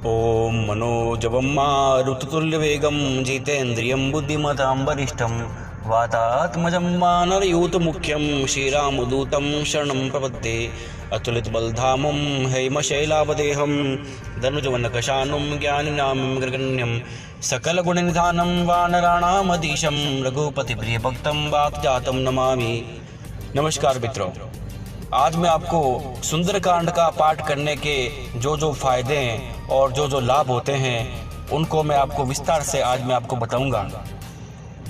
ओम मनोजवं मारुततुल्यवेगं जितेन्द्रियं बुद्धिमतां वरिष्ठं वातात्मजं वानरयूथमुख्यं श्रीरामदूतं शरणं प्रपद्ये। अतुलितबलधामं हैमशैलावदेहं धनुजवनकशानुं ज्ञानिनां ग्रगण्यं सकलगुणनिधानं वानराणामधीशं रघुपतिप्रियभक्तं वातजातं नमामि। नमस्कार मित्रों, आज मैं आपको सुंदरकांड का पाठ करने के जो फायदे हैं और जो लाभ होते हैं उनको मैं आपको विस्तार से आज मैं आपको बताऊंगा।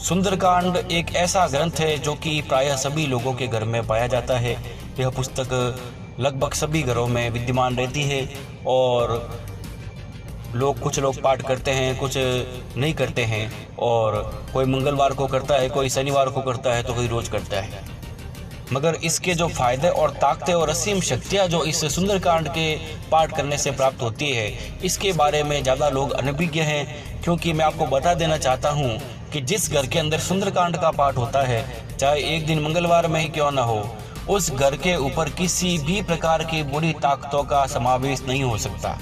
सुंदरकांड एक ऐसा ग्रंथ है जो कि प्रायः सभी लोगों के घर में पाया जाता है। यह पुस्तक लगभग सभी घरों में विद्यमान रहती है और कुछ लोग पाठ करते हैं, कुछ नहीं करते हैं, और कोई मंगलवार को करता है, कोई शनिवार को करता है, तो कोई रोज़ करता है। मगर इसके जो फायदे और ताकतें और असीम शक्तियाँ जो इस सुंदरकांड के पाठ करने से प्राप्त होती है, इसके बारे में ज़्यादा लोग अनभिज्ञ हैं। क्योंकि मैं आपको बता देना चाहता हूँ कि जिस घर के अंदर सुंदरकांड का पाठ होता है, चाहे एक दिन मंगलवार में ही क्यों ना हो, उस घर के ऊपर किसी भी प्रकार की बुरी ताकतों का समावेश नहीं हो सकता।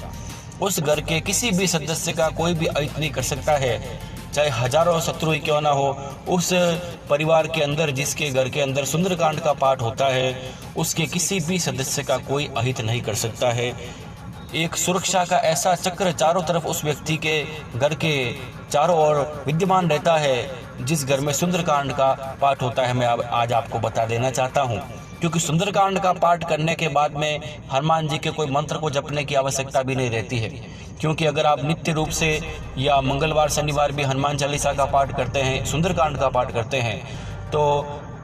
उस घर के किसी भी सदस्य का कोई भी अहित नहीं कर सकता है, चाहे हजारों शत्रु ही क्यों ना हो। उस परिवार के अंदर, जिसके घर के अंदर सुंदरकांड का पाठ होता है, उसके किसी भी सदस्य का कोई अहित नहीं कर सकता है। एक सुरक्षा का ऐसा चक्र चारों तरफ उस व्यक्ति के घर के चारों ओर विद्यमान रहता है जिस घर में सुंदरकांड का पाठ होता है। मैं आज आपको बता देना चाहता हूँ, क्योंकि सुंदरकांड का पाठ करने के बाद में हनुमान जी के कोई मंत्र को जपने की आवश्यकता भी नहीं रहती है। क्योंकि अगर आप नित्य रूप से या मंगलवार शनिवार भी हनुमान चालीसा का पाठ करते हैं, सुंदरकांड का पाठ करते हैं, तो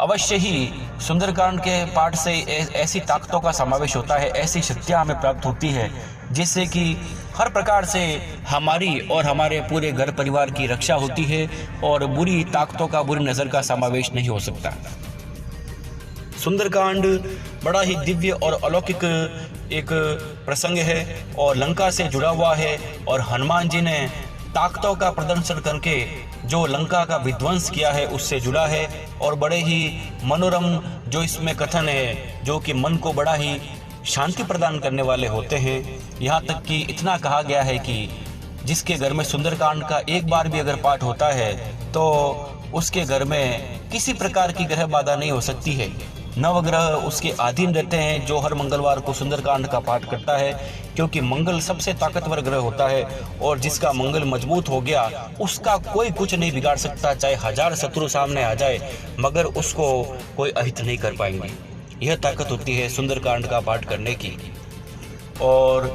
अवश्य ही सुंदरकांड के पाठ से ऐसी ताकतों का समावेश होता है, ऐसी शक्तियाँ हमें प्राप्त होती है जिससे कि हर प्रकार से हमारी और हमारे पूरे घर परिवार की रक्षा होती है और बुरी ताकतों का, बुरी नज़र का समावेश नहीं हो सकता। सुंदरकांड बड़ा ही दिव्य और अलौकिक एक प्रसंग है और लंका से जुड़ा हुआ है, और हनुमान जी ने ताकतों का प्रदर्शन करके जो लंका का विध्वंस किया है उससे जुड़ा है। और बड़े ही मनोरम जो इसमें कथन है, जो कि मन को बड़ा ही शांति प्रदान करने वाले होते हैं। यहाँ तक कि इतना कहा गया है कि जिसके घर में सुंदरकांड का एक बार भी अगर पाठ होता है तो उसके घर में किसी प्रकार की ग्रह बाधा नहीं हो सकती है। नवग्रह उसके अधीन रहते हैं जो हर मंगलवार को सुंदरकांड का पाठ करता है, क्योंकि मंगल सबसे ताकतवर ग्रह होता है और जिसका मंगल मजबूत हो गया उसका कोई कुछ नहीं बिगाड़ सकता। चाहे हजार शत्रु सामने आ जाए मगर उसको कोई अहित नहीं कर पाएंगे। यह ताकत होती है सुंदरकांड का पाठ करने की। और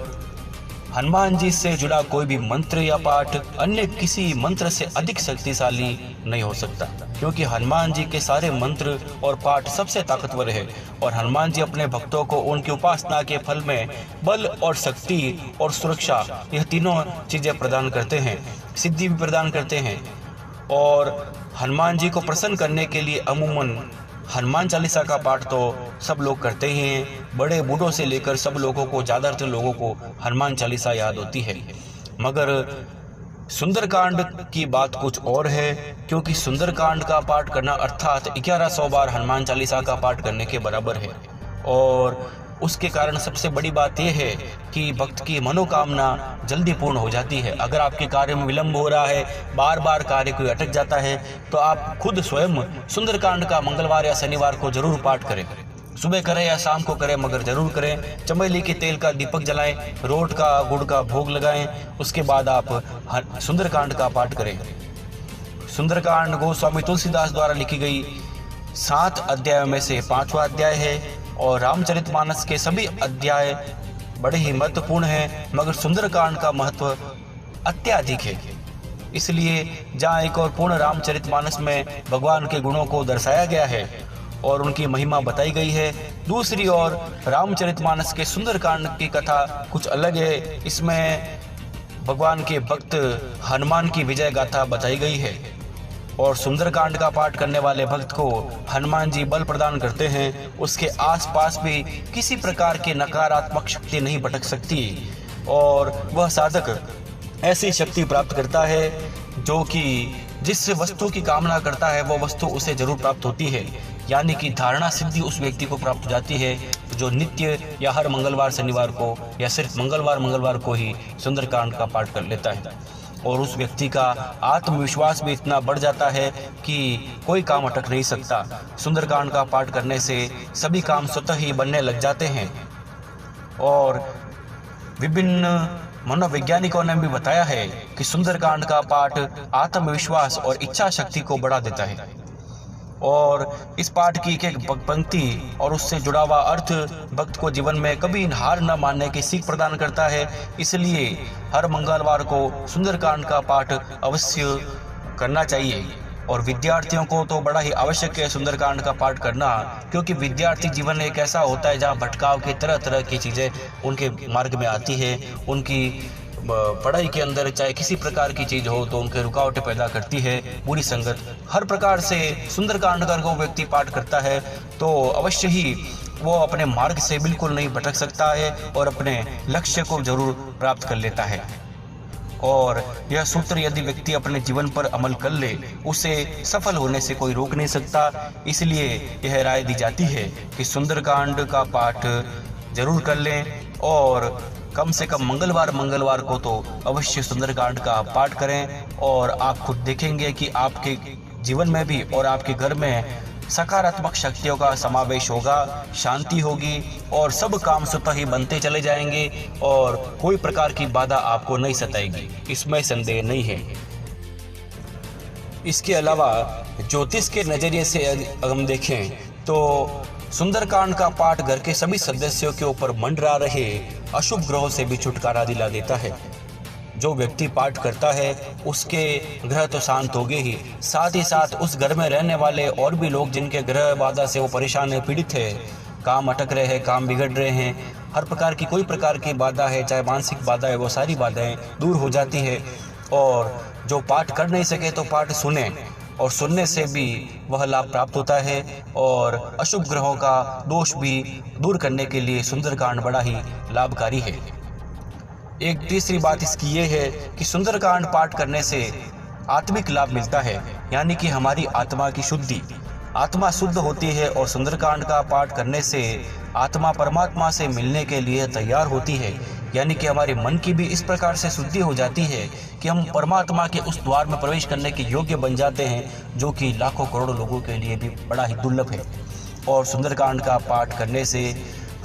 हनुमान जी से जुड़ा कोई भी मंत्र या पाठ अन्य किसी मंत्र से अधिक शक्तिशाली नहीं हो सकता, क्योंकि हनुमान जी के सारे मंत्र और पाठ सबसे ताकतवर है। और हनुमान जी अपने भक्तों को उनकी उपासना के फल में बल और शक्ति और सुरक्षा, यह तीनों चीज़ें प्रदान करते हैं, सिद्धि भी प्रदान करते हैं। और हनुमान जी को प्रसन्न करने के लिए अमूमन हनुमान चालीसा का पाठ तो सब लोग करते ही हैं। बड़े बूढ़ों से लेकर सब लोगों को, ज़्यादातर लोगों को हनुमान चालीसा याद होती है। मगर सुंदरकांड की बात कुछ और है, क्योंकि सुंदरकांड का पाठ करना अर्थात 1100 बार हनुमान चालीसा का पाठ करने के बराबर है। और उसके कारण सबसे बड़ी बात यह है कि भक्त की मनोकामना जल्दी पूर्ण हो जाती है। अगर आपके कार्य में विलंब हो रहा है, बार बार कार्य कोई अटक जाता है, तो आप खुद स्वयं सुंदरकांड का मंगलवार या शनिवार को जरूर पाठ करें। सुबह करें या शाम को करें, मगर जरूर करें। चमेली के तेल का दीपक जलाएं, रोट का गुड़ का भोग लगाएं, उसके बाद आप सुंदरकांड का पाठ करें। सुंदरकांड गोस्वामी तुलसीदास द्वारा लिखी गई 7 अध्यायों में से 5वां अध्याय है, और रामचरितमानस के सभी अध्याय बड़े ही महत्वपूर्ण हैं, मगर सुंदरकांड का महत्व अत्यधिक है। इसलिए जहाँ एक और पूर्ण रामचरितमानस में भगवान के गुणों को दर्शाया गया है और उनकी महिमा बताई गई है, दूसरी ओर रामचरितमानस के सुंदरकांड की कथा कुछ अलग है। इसमें भगवान के भक्त हनुमान की विजय गाथा बताई गई है, और सुंदरकांड का पाठ करने वाले भक्त को हनुमान जी बल प्रदान करते हैं। उसके आसपास भी किसी प्रकार की नकारात्मक शक्ति नहीं भटक सकती, और वह साधक ऐसी शक्ति प्राप्त करता है जो कि जिस वस्तु की कामना करता है वो वस्तु उसे जरूर प्राप्त होती है। यानी कि धारणा सिद्धि उस व्यक्ति को प्राप्त हो जाती है जो नित्य या हर मंगलवार शनिवार को या सिर्फ मंगलवार को ही सुंदरकांड का पाठ कर लेता है। और उस व्यक्ति का आत्मविश्वास भी इतना बढ़ जाता है कि कोई काम अटक नहीं सकता। सुंदरकांड का पाठ करने से सभी काम स्वतः ही बनने लग जाते हैं। और विभिन्न मनोवैज्ञानिकों ने भी बताया है कि सुंदरकांड का पाठ आत्मविश्वास और इच्छा शक्ति को बढ़ा देता है। और इस पाठ की एक एक पंक्ति और उससे जुड़ा हुआ अर्थ भक्त को जीवन में कभी हार न मानने की सीख प्रदान करता है। इसलिए हर मंगलवार को सुंदरकांड का पाठ अवश्य करना चाहिए। और विद्यार्थियों को तो बड़ा ही आवश्यक है सुंदरकांड का पाठ करना, क्योंकि विद्यार्थी जीवन एक ऐसा होता है जहाँ भटकाव की तरह तरह की चीज़ें उनके मार्ग में आती है। उनकी पढ़ाई के अंदर चाहे किसी प्रकार की चीज़ हो तो उनके रुकावटें पैदा करती है बुरी संगत। हर प्रकार से सुंदरकांड का वो व्यक्ति पाठ करता है तो अवश्य ही वो अपने मार्ग से बिल्कुल नहीं भटक सकता है और अपने लक्ष्य को जरूर प्राप्त कर लेता है। और यह सूत्र यदि व्यक्ति अपने जीवन पर अमल कर ले उसे सफल होने से कोई रोक नहीं सकता। इसलिए यह राय दी जाती है कि सुंदरकांड का पाठ जरूर कर लें और कम से कम मंगलवार को तो अवश्य सुंदरकांड का पाठ करें। और आप खुद देखेंगे कि आपके जीवन में भी और आपके घर में सकारात्मक शक्तियों का समावेश होगा, शांति होगी और सब काम स्वतः ही बनते चले जाएंगे और कोई प्रकार की बाधा आपको नहीं सताएगी, इसमें संदेह नहीं है। इसके अलावा ज्योतिष के नज़रिए से हम देखें तो सुंदरकांड का पाठ घर के सभी सदस्यों के ऊपर मंडरा रहे अशुभ ग्रहों से भी छुटकारा दिला देता है। जो व्यक्ति पाठ करता है उसके ग्रह तो शांत हो गए ही, साथ ही साथ उस घर में रहने वाले और भी लोग जिनके ग्रह बाधा से वो परेशान है, पीड़ित है, काम अटक रहे हैं, काम बिगड़ रहे हैं, हर प्रकार की कोई प्रकार की बाधा है, चाहे मानसिक बाधा है, वो सारी बाधाएं दूर हो जाती है। और जो पाठ कर नहीं सके तो पाठ सुने और सुनने से भी वह लाभ प्राप्त होता है। और अशुभ ग्रहों का दोष भी दूर करने के लिए सुंदरकांड बड़ा ही लाभकारी है। एक तीसरी बात इसकी ये है कि सुंदरकांड पाठ करने से आत्मिक लाभ मिलता है, यानी कि हमारी आत्मा की शुद्धि, आत्मा शुद्ध होती है। और सुंदरकांड का पाठ करने से आत्मा परमात्मा से मिलने के लिए तैयार होती है, यानी कि हमारे मन की भी इस प्रकार से शुद्धि हो जाती है कि हम परमात्मा के उस द्वार में प्रवेश करने के योग्य बन जाते हैं, जो कि लाखों करोड़ों लोगों के लिए भी बड़ा ही दुर्लभ है। और सुंदरकांड का पाठ करने से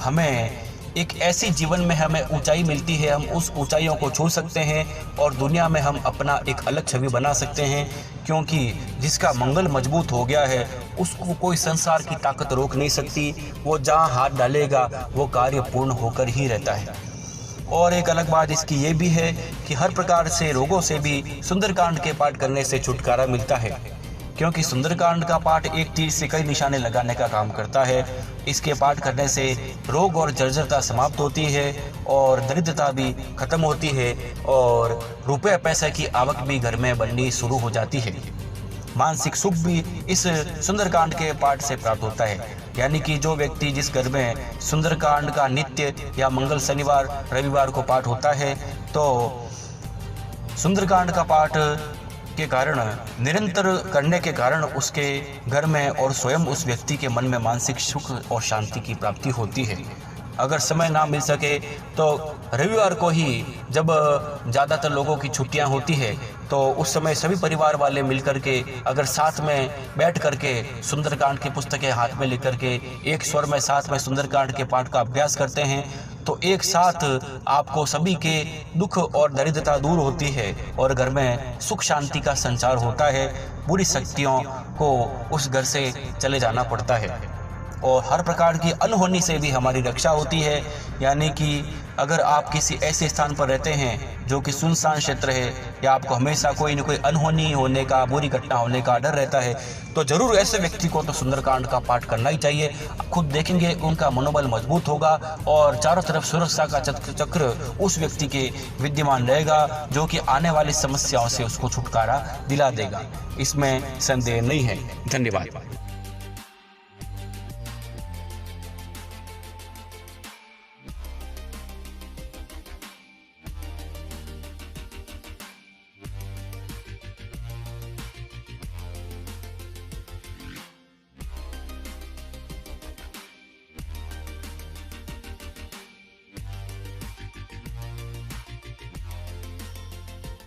हमें एक ऐसी जीवन में हमें ऊंचाई मिलती है, हम उस ऊंचाइयों को छू सकते हैं और दुनिया में हम अपना एक अलग छवि बना सकते हैं, क्योंकि जिसका मंगल मजबूत हो गया है उसको कोई संसार की ताकत रोक नहीं सकती। वो जहाँ हाथ डालेगा वो कार्य पूर्ण होकर ही रहता है। और एक अलग बात इसकी ये भी है कि हर प्रकार से रोगों से भी सुंदरकांड के पाठ करने से छुटकारा मिलता है, क्योंकि सुंदरकांड का पाठ एक तीर से कई निशाने लगाने का काम करता है। इसके पाठ करने से रोग और जर्जरता समाप्त होती है और दरिद्रता भी खत्म होती है और रुपये पैसे की आवक भी घर में बननी शुरू हो जाती है। मानसिक सुख भी इस सुंदरकांड के पाठ से प्राप्त होता है, यानी कि जो व्यक्ति जिस घर में सुंदरकांड का नित्य या मंगल शनिवार रविवार को पाठ होता है तो सुंदरकांड का पाठ के कारण निरंतर करने के कारण उसके घर में और स्वयं उस व्यक्ति के मन में मानसिक सुख और शांति की प्राप्ति होती है। अगर समय ना मिल सके तो रविवार को ही, जब ज़्यादातर लोगों की छुट्टियां होती है, तो उस समय सभी परिवार वाले मिलकर के अगर साथ में बैठ करके सुंदरकांड की पुस्तकें हाथ में लेकर के एक स्वर में साथ में सुंदरकांड के पाठ का अभ्यास करते हैं तो एक साथ आपको सभी के दुख और दरिद्रता दूर होती है और घर में सुख शांति का संचार होता है। बुरी शक्तियों को उस घर से चले जाना पड़ता है और हर प्रकार की अनहोनी से भी हमारी रक्षा होती है। यानी कि अगर आप किसी ऐसे स्थान पर रहते हैं जो कि सुनसान क्षेत्र है या आपको हमेशा कोई न कोई अनहोनी होने का, बुरी घटना होने का डर रहता है, तो जरूर ऐसे व्यक्ति को तो सुंदरकांड का पाठ करना ही चाहिए। आप खुद देखेंगे उनका मनोबल मजबूत होगा और चारों तरफ सुरक्षा का चक्र उस व्यक्ति के विद्यमान रहेगा, जो कि आने वाली समस्याओं से उसको छुटकारा दिला देगा। इसमें संदेह नहीं है। धन्यवाद।